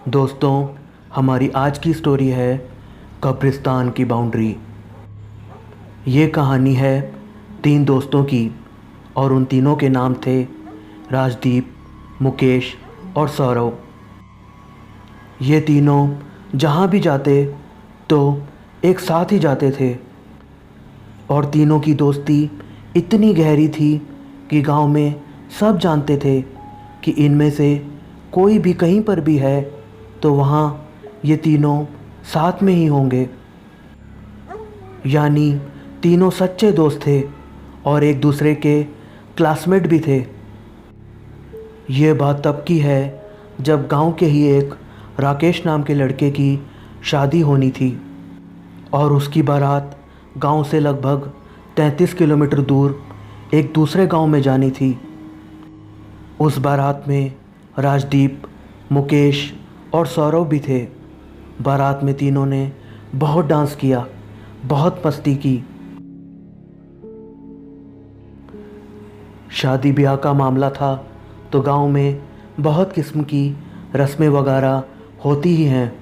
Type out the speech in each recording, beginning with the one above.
दोस्तों, हमारी आज की स्टोरी है कब्रिस्तान की बाउंड्री। ये कहानी है 3 दोस्तों की और उन तीनों के नाम थे राजदीप, मुकेश और सौरव। ये तीनों जहाँ भी जाते तो एक साथ ही जाते थे और तीनों की दोस्ती इतनी गहरी थी कि गांव में सब जानते थे कि इनमें से कोई भी कहीं पर भी है तो वहाँ ये तीनों साथ में ही होंगे। यानी तीनों सच्चे दोस्त थे और एक दूसरे के क्लासमेट भी थे। ये बात तब की है जब गांव के ही एक राकेश नाम के लड़के की शादी होनी थी और उसकी बारात गांव से लगभग 33 किलोमीटर दूर एक दूसरे गांव में जानी थी। उस बारात में राजदीप, मुकेश और सौरव भी थे। बारात में तीनों ने बहुत डांस किया, बहुत मस्ती की। शादी ब्याह का मामला था तो गांव में बहुत किस्म की रस्में वगैरह होती ही हैं।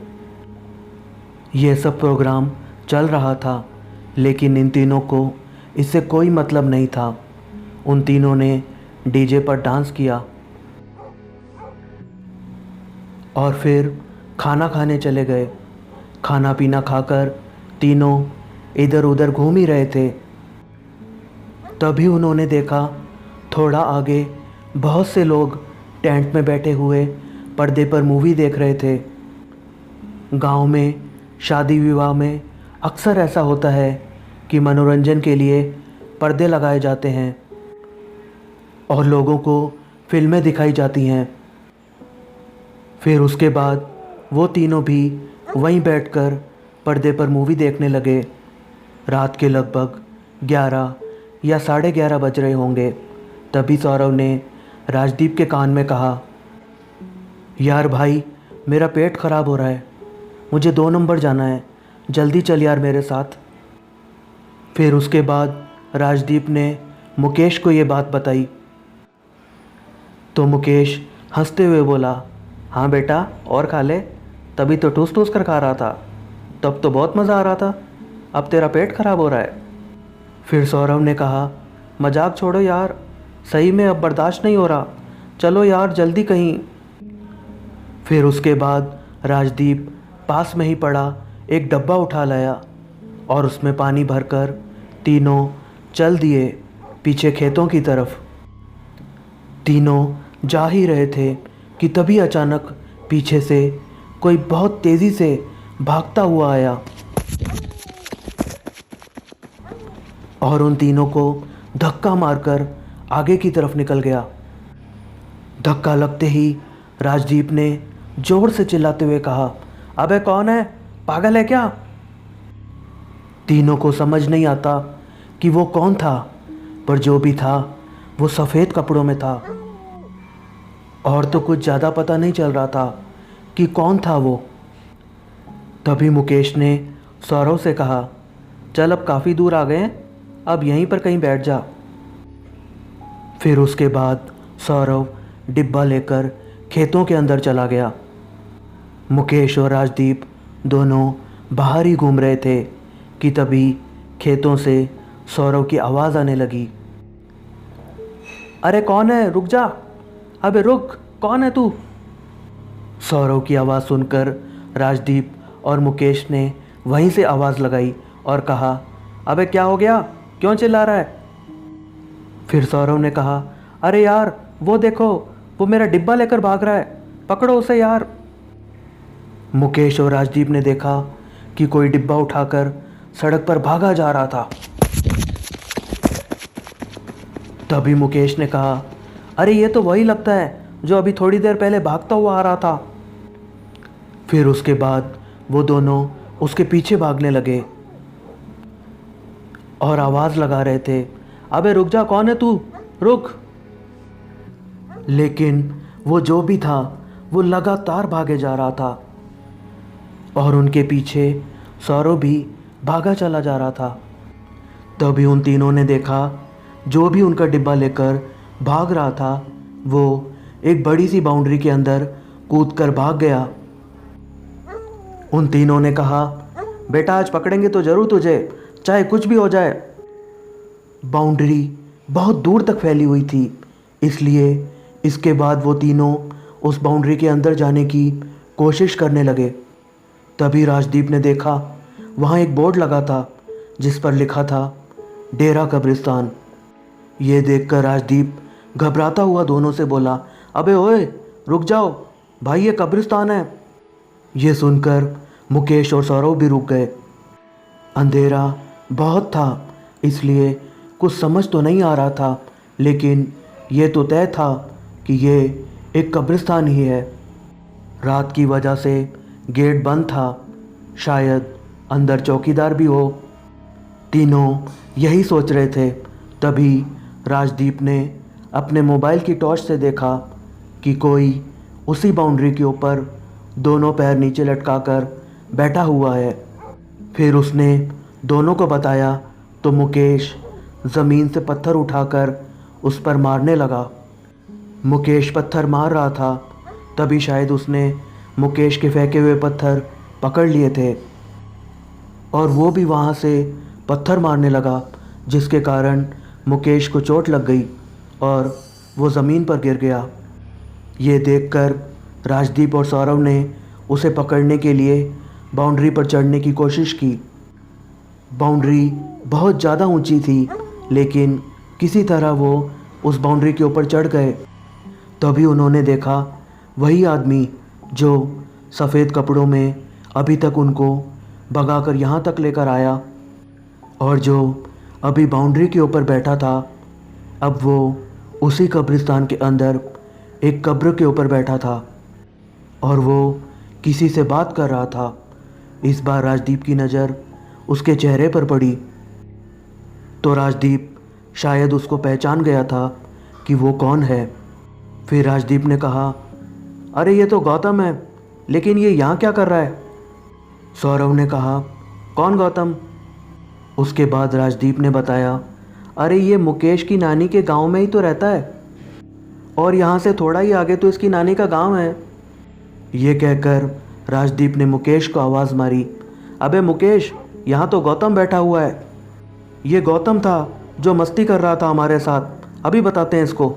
ये सब प्रोग्राम चल रहा था लेकिन इन तीनों को इससे कोई मतलब नहीं था। उन तीनों ने डीजे पर डांस किया और फिर खाना खाने चले गए। खाना पीना खाकर तीनों इधर उधर घूम ही रहे थे। तभी उन्होंने देखा थोड़ा आगे बहुत से लोग टेंट में बैठे हुए पर्दे पर मूवी देख रहे थे। गांव में शादी विवाह में अक्सर ऐसा होता है कि मनोरंजन के लिए पर्दे लगाए जाते हैं और लोगों को फिल्में दिखाई जाती हैं। फिर उसके बाद वो तीनों भी वहीं बैठकर पर्दे पर मूवी देखने लगे। रात के लगभग 11 या 11:30 बज रहे होंगे। तभी सौरव ने राजदीप के कान में कहा, यार भाई, मेरा पेट ख़राब हो रहा है, मुझे 2 नंबर जाना है, जल्दी चल यार मेरे साथ। फिर उसके बाद राजदीप ने मुकेश को ये बात बताई तो मुकेश हंसते हुए बोला, हाँ बेटा, और खा ले, तभी तो ठूस ठूस कर खा रहा था, तब तो बहुत मज़ा आ रहा था, अब तेरा पेट ख़राब हो रहा है। फिर सौरव ने कहा, मजाक छोड़ो यार, सही में अब बर्दाश्त नहीं हो रहा, चलो यार जल्दी कहीं। फिर उसके बाद राजदीप पास में ही पड़ा एक डब्बा उठा लाया और उसमें पानी भरकर तीनों चल दिए पीछे खेतों की तरफ। तीनों जा ही रहे थे कि तभी अचानक पीछे से कोई बहुत तेज़ी से भागता हुआ आया और उन तीनों को धक्का मारकर आगे की तरफ निकल गया। धक्का लगते ही राजदीप ने ज़ोर से चिल्लाते हुए कहा, अबे कौन है, पागल है क्या? तीनों को समझ नहीं आता कि वो कौन था, पर जो भी था वो सफ़ेद कपड़ों में था और तो कुछ ज़्यादा पता नहीं चल रहा था कि कौन था वो। तभी मुकेश ने सौरव से कहा, चल अब काफ़ी दूर आ गए हैं, अब यहीं पर कहीं बैठ जा। फिर उसके बाद सौरव डिब्बा लेकर खेतों के अंदर चला गया। मुकेश और राजदीप दोनों बाहर ही घूम रहे थे कि तभी खेतों से सौरव की आवाज़ आने लगी, अरे कौन है, रुक जा, अबे रुक, कौन है तू? सौरव की आवाज़ सुनकर राजदीप और मुकेश ने वहीं से आवाज़ लगाई और कहा, अबे क्या हो गया, क्यों चिल्ला रहा है? फिर सौरव ने कहा, अरे यार वो देखो, वो मेरा डिब्बा लेकर भाग रहा है, पकड़ो उसे यार। मुकेश और राजदीप ने देखा कि कोई डिब्बा उठाकर सड़क पर भागा जा रहा था। तभी मुकेश ने कहा, अरे ये तो वही लगता है जो अभी थोड़ी देर पहले भागता हुआ आ रहा था। फिर उसके बाद वो दोनों उसके पीछे भागने लगे और आवाज़ लगा रहे थे, अबे रुक जा, कौन है तू, रुक। लेकिन वो जो भी था वो लगातार भागे जा रहा था और उनके पीछे सौरव भी भागा चला जा रहा था। तभी उन तीनों ने देखा जो भी उनका डिब्बा लेकर भाग रहा था वो एक बड़ी सी बाउंड्री के अंदर कूदकर भाग गया उन तीनों ने कहा, बेटा आज पकड़ेंगे तो ज़रूर तुझे, चाहे कुछ भी हो जाए। बाउंड्री बहुत दूर तक फैली हुई थी, इसलिए इसके बाद वो तीनों उस बाउंड्री के अंदर जाने की कोशिश करने लगे। तभी राजदीप ने देखा वहाँ एक बोर्ड लगा था जिस पर लिखा था डेरा कब्रिस्तान। ये देखकर राजदीप घबराता हुआ दोनों से बोला, अबे ओए रुक जाओ भाई, ये कब्रिस्तान है। ये सुनकर मुकेश और सौरव भी रुक गए। अंधेरा बहुत था, इसलिए कुछ समझ तो नहीं आ रहा था, लेकिन ये तो तय था कि ये एक कब्रिस्तान ही है। रात की वजह से गेट बंद था, शायद अंदर चौकीदार भी हो। तीनों यही सोच रहे थे, तभी राजदीप ने अपने मोबाइल की टॉर्च से देखा कि कोई उसी बाउंड्री के ऊपर दोनों पैर नीचे लटकाकर बैठा हुआ है। फिर उसने दोनों को बताया तो मुकेश ज़मीन से पत्थर उठाकर उस पर मारने लगा। मुकेश पत्थर मार रहा था, तभी शायद उसने मुकेश के फेंके हुए पत्थर पकड़ लिए थे और वो भी वहाँ से पत्थर मारने लगा, जिसके कारण मुकेश को चोट लग गई और वो ज़मीन पर गिर गया। ये देखकर राजदीप और सौरव ने उसे पकड़ने के लिए बाउंड्री पर चढ़ने की कोशिश की। बाउंड्री बहुत ज़्यादा ऊंची थी, लेकिन किसी तरह वो उस बाउंड्री के ऊपर चढ़ गए। तभी उन्होंने देखा वही आदमी जो सफ़ेद कपड़ों में अभी तक उनको भगाकर यहाँ तक लेकर आया और जो अभी बाउंड्री के ऊपर बैठा था, अब वो उसी कब्रिस्तान के अंदर एक कब्र के ऊपर बैठा था और वो किसी से बात कर रहा था। इस बार राजदीप की नज़र उसके चेहरे पर पड़ी तो राजदीप शायद उसको पहचान गया था कि वो कौन है। फिर राजदीप ने कहा, अरे ये तो गौतम है, लेकिन ये यहाँ क्या कर रहा है? सौरव ने कहा, कौन गौतम? उसके बाद राजदीप ने बताया, अरे ये मुकेश की नानी के गांव में ही तो रहता है और यहाँ से थोड़ा ही आगे तो इसकी नानी का गांव है। ये कहकर राजदीप ने मुकेश को आवाज़ मारी, अबे मुकेश, यहाँ तो गौतम बैठा हुआ है। ये गौतम था जो मस्ती कर रहा था हमारे साथ, अभी बताते हैं इसको।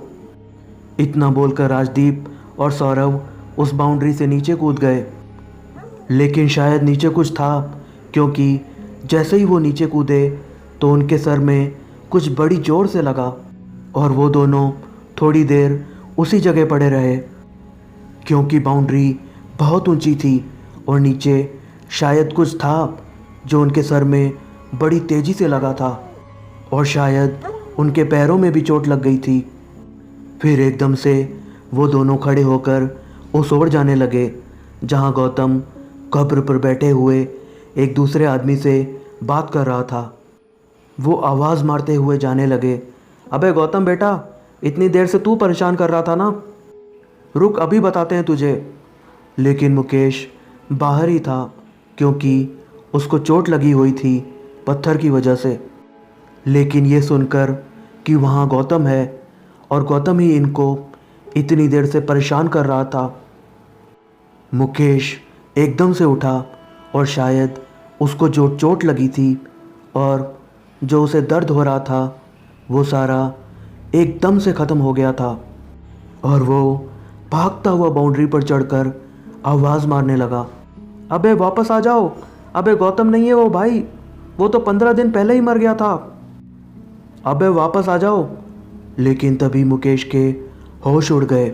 इतना बोलकर राजदीप और सौरव उस बाउंड्री से नीचे कूद गए, लेकिन शायद नीचे कुछ था, क्योंकि जैसे ही वो नीचे कूदे तो उनके सर में कुछ बड़ी ज़ोर से लगा और वो दोनों थोड़ी देर उसी जगह पड़े रहे, क्योंकि बाउंड्री बहुत ऊंची थी और नीचे शायद कुछ था जो उनके सर में बड़ी तेज़ी से लगा था और शायद उनके पैरों में भी चोट लग गई थी। फिर एकदम से वो दोनों खड़े होकर उस ओर जाने लगे जहाँ गौतम कब्र पर बैठे हुए एक दूसरे आदमी से बात कर रहा था। वो आवाज़ मारते हुए जाने लगे, अबे गौतम बेटा, इतनी देर से तू परेशान कर रहा था ना, रुक अभी बताते हैं तुझे। लेकिन मुकेश बाहर ही था, क्योंकि उसको चोट लगी हुई थी पत्थर की वजह से। लेकिन ये सुनकर कि वहाँ गौतम है और गौतम ही इनको इतनी देर से परेशान कर रहा था, मुकेश एकदम से उठा और शायद उसको जो चोट लगी थी और जो उसे दर्द हो रहा था वो सारा एकदम से ख़त्म हो गया था और वो भागता हुआ बाउंड्री पर चढ़कर आवाज़ मारने लगा, अबे वापस आ जाओ, अबे गौतम नहीं है वो भाई, वो तो 15 दिन पहले ही मर गया था, अबे वापस आ जाओ। लेकिन तभी मुकेश के होश उड़ गए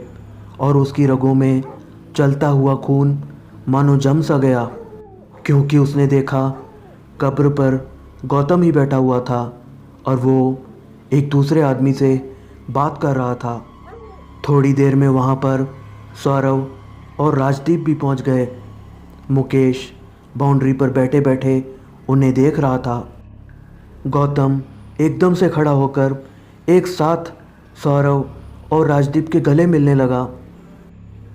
और उसकी रगों में चलता हुआ खून मानो जम सा गया, क्योंकि उसने देखा कब्र पर गौतम ही बैठा हुआ था और वो एक दूसरे आदमी से बात कर रहा था। थोड़ी देर में वहाँ पर सौरव और राजदीप भी पहुँच गए। मुकेश बाउंड्री पर बैठे बैठे उन्हें देख रहा था। गौतम एकदम से खड़ा होकर एक साथ सौरव और राजदीप के गले मिलने लगा।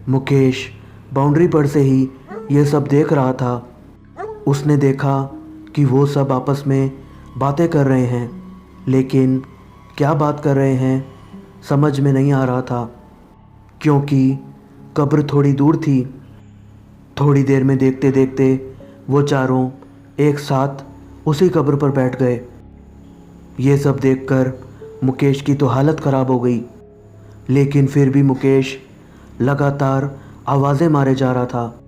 मुकेश बाउंड्री पर से ही ये सब देख रहा था। उसने देखा कि वो सब आपस में बातें कर रहे हैं, लेकिन क्या बात कर रहे हैं समझ में नहीं आ रहा था, क्योंकि कब्र थोड़ी दूर थी। थोड़ी देर में देखते देखते वो चारों एक साथ उसी कब्र पर बैठ गए। ये सब देखकर मुकेश की तो हालत ख़राब हो गई, लेकिन फिर भी मुकेश लगातार आवाज़ें मारे जा रहा था।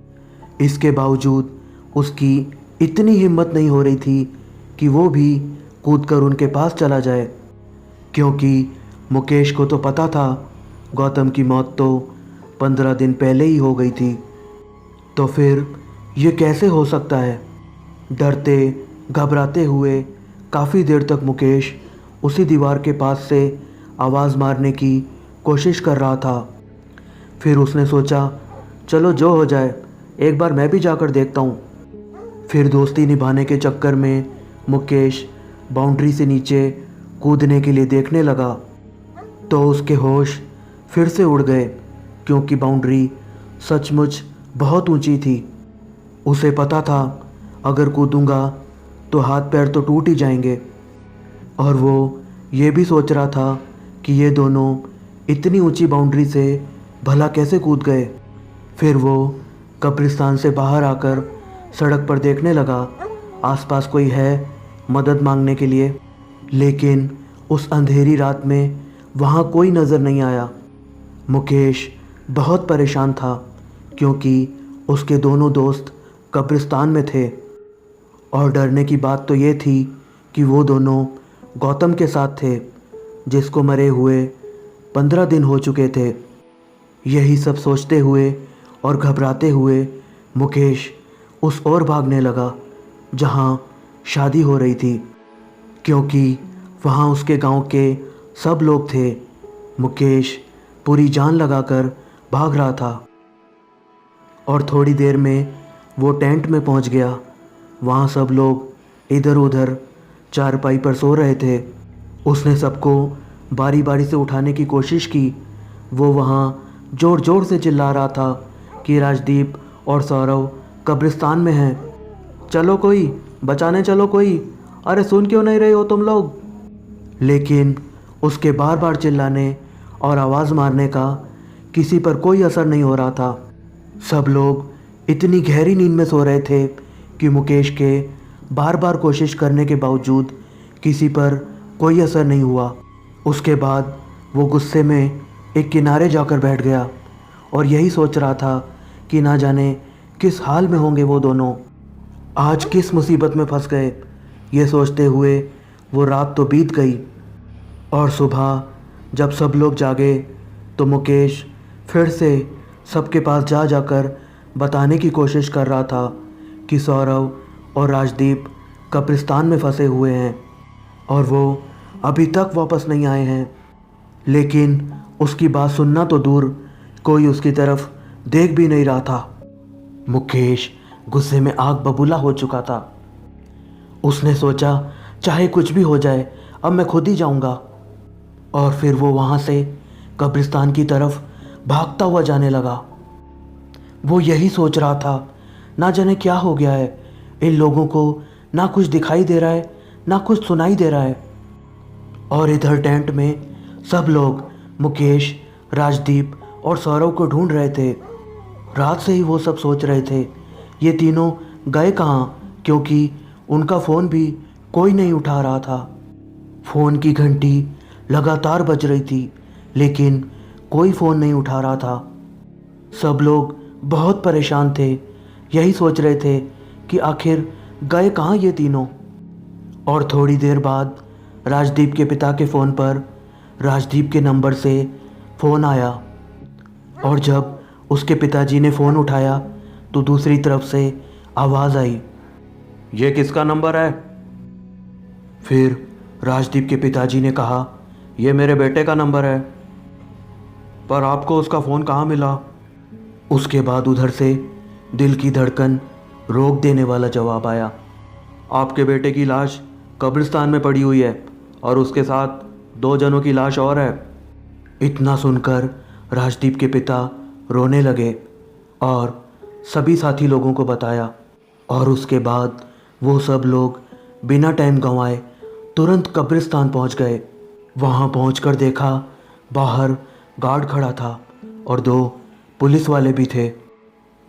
इसके बावजूद उसकी इतनी हिम्मत नहीं हो रही थी कि वो भी कूदकर उनके पास चला जाए, क्योंकि मुकेश को तो पता था गौतम की मौत तो 15 दिन पहले ही हो गई थी। तो फिर ये कैसे हो सकता है? डरते घबराते हुए काफ़ी देर तक मुकेश उसी दीवार के पास से आवाज़ मारने की कोशिश कर रहा था। फिर उसने सोचा, चलो जो हो जाए, एक बार मैं भी जाकर देखता हूँ। फिर दोस्ती निभाने के चक्कर में मुकेश बाउंड्री से नीचे कूदने के लिए देखने लगा, तो उसके होश फिर से उड़ गए, क्योंकि बाउंड्री सचमुच बहुत ऊंची थी। उसे पता था अगर कूदूंगा तो हाथ पैर तो टूट ही जाएंगे, और वो ये भी सोच रहा था कि ये दोनों इतनी ऊंची बाउंड्री से भला कैसे कूद गए। फिर वो कब्रिस्तान से बाहर आकर सड़क पर देखने लगा आसपास कोई है मदद मांगने के लिए, लेकिन उस अंधेरी रात में वहाँ कोई नज़र नहीं आया। मुकेश बहुत परेशान था, क्योंकि उसके दोनों दोस्त कब्रिस्तान में थे, और डरने की बात तो ये थी कि वो दोनों गौतम के साथ थे, जिसको मरे हुए 15 दिन हो चुके थे। यही सब सोचते हुए और घबराते हुए मुकेश उस ओर भागने लगा जहाँ शादी हो रही थी, क्योंकि वहाँ उसके गांव के सब लोग थे। मुकेश पूरी जान लगाकर भाग रहा था, और थोड़ी देर में वो टेंट में पहुंच गया। वहाँ सब लोग इधर उधर चारपाई पर सो रहे थे। उसने सबको बारी बारी से उठाने की कोशिश की। वो वहाँ ज़ोर ज़ोर से चिल्ला रहा था कि राजदीप और सौरव कब्रिस्तान में हैं, चलो कोई बचाने चलो कोई, अरे सुन क्यों नहीं रहे हो तुम लोग। लेकिन उसके बार बार चिल्लाने और आवाज़ मारने का किसी पर कोई असर नहीं हो रहा था। सब लोग इतनी गहरी नींद में सो रहे थे कि मुकेश के बार बार कोशिश करने के बावजूद किसी पर कोई असर नहीं हुआ। उसके बाद वो गुस्से में एक किनारे जाकर बैठ गया, और यही सोच रहा था कि ना जाने किस हाल में होंगे वो दोनों, आज किस मुसीबत में फंस गए। ये सोचते हुए वो रात तो बीत गई, और सुबह जब सब लोग जागे तो मुकेश फिर से सबके पास जा जाकर बताने की कोशिश कर रहा था कि सौरव और राजदीप कब्रिस्तान में फंसे हुए हैं और वो अभी तक वापस नहीं आए हैं। लेकिन उसकी बात सुनना तो दूर, कोई उसकी तरफ देख भी नहीं रहा था। मुकेश गुस्से में आग बबूला हो चुका था। उसने सोचा, चाहे कुछ भी हो जाए, अब मैं खुद ही जाऊंगा। और फिर वो वहाँ से कब्रिस्तान की तरफ भागता हुआ जाने लगा। वो यही सोच रहा था, ना जाने क्या हो गया है, इन लोगों को ना कुछ दिखाई दे रहा है ना कुछ सुनाई दे रहा है। और इधर टेंट में सब लोग मुकेश, राजदीप और सौरव को ढूंढ रहे थे। रात से ही वो सब सोच रहे थे ये तीनों गए कहाँ, क्योंकि उनका फ़ोन भी कोई नहीं उठा रहा था। फ़ोन की घंटी लगातार बज रही थी, लेकिन कोई फ़ोन नहीं उठा रहा था। सब लोग बहुत परेशान थे, यही सोच रहे थे कि आखिर गए कहाँ ये तीनों। और थोड़ी देर बाद राजदीप के पिता के फ़ोन पर राजदीप के नंबर से फ़ोन आया, और जब उसके पिताजी ने फ़ोन उठाया तो दूसरी तरफ से आवाज़ आई, ये किसका नंबर है? फिर राजदीप के पिताजी ने कहा, ये मेरे बेटे का नंबर है, पर आपको उसका फ़ोन कहाँ मिला? उसके बाद उधर से दिल की धड़कन रोक देने वाला जवाब आया, आपके बेटे की लाश कब्रिस्तान में पड़ी हुई है और उसके साथ 2 जनों की लाश और है। इतना सुनकर राजदीप के पिता रोने लगे और सभी साथी लोगों को बताया, और उसके बाद वो सब लोग बिना टाइम गंवाए तुरंत कब्रिस्तान पहुंच गए। वहां पहुंचकर देखा बाहर गार्ड खड़ा था और 2 पुलिस वाले भी थे।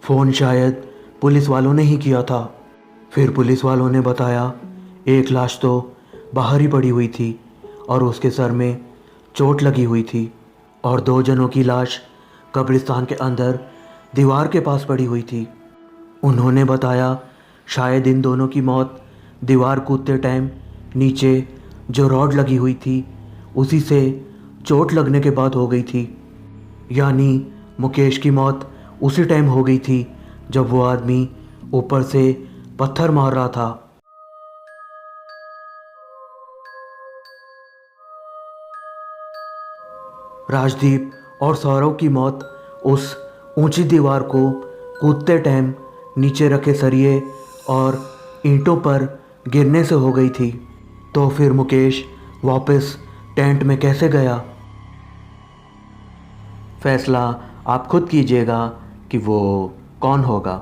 फ़ोन शायद पुलिस वालों ने ही किया था। फिर पुलिस वालों ने बताया एक लाश तो बाहर ही पड़ी हुई थी और उसके सर में चोट लगी हुई थी, और 2 जनों की लाश कब्रिस्तान के अंदर दीवार के पास पड़ी हुई थी। उन्होंने बताया शायद इन दोनों की मौत दीवार कूदते टाइम नीचे जो रॉड लगी हुई थी उसी से चोट लगने के बाद हो गई थी। यानी मुकेश की मौत उसी टाइम हो गई थी जब वो आदमी ऊपर से पत्थर मार रहा था। राजदीप और सौरव की मौत उस ऊंची दीवार को कूदते टाइम नीचे रखे सरिये और ईंटों पर गिरने से हो गई थी। तो फिर मुकेश वापस टेंट में कैसे गया? फैसला आप खुद कीजिएगा कि वो कौन होगा।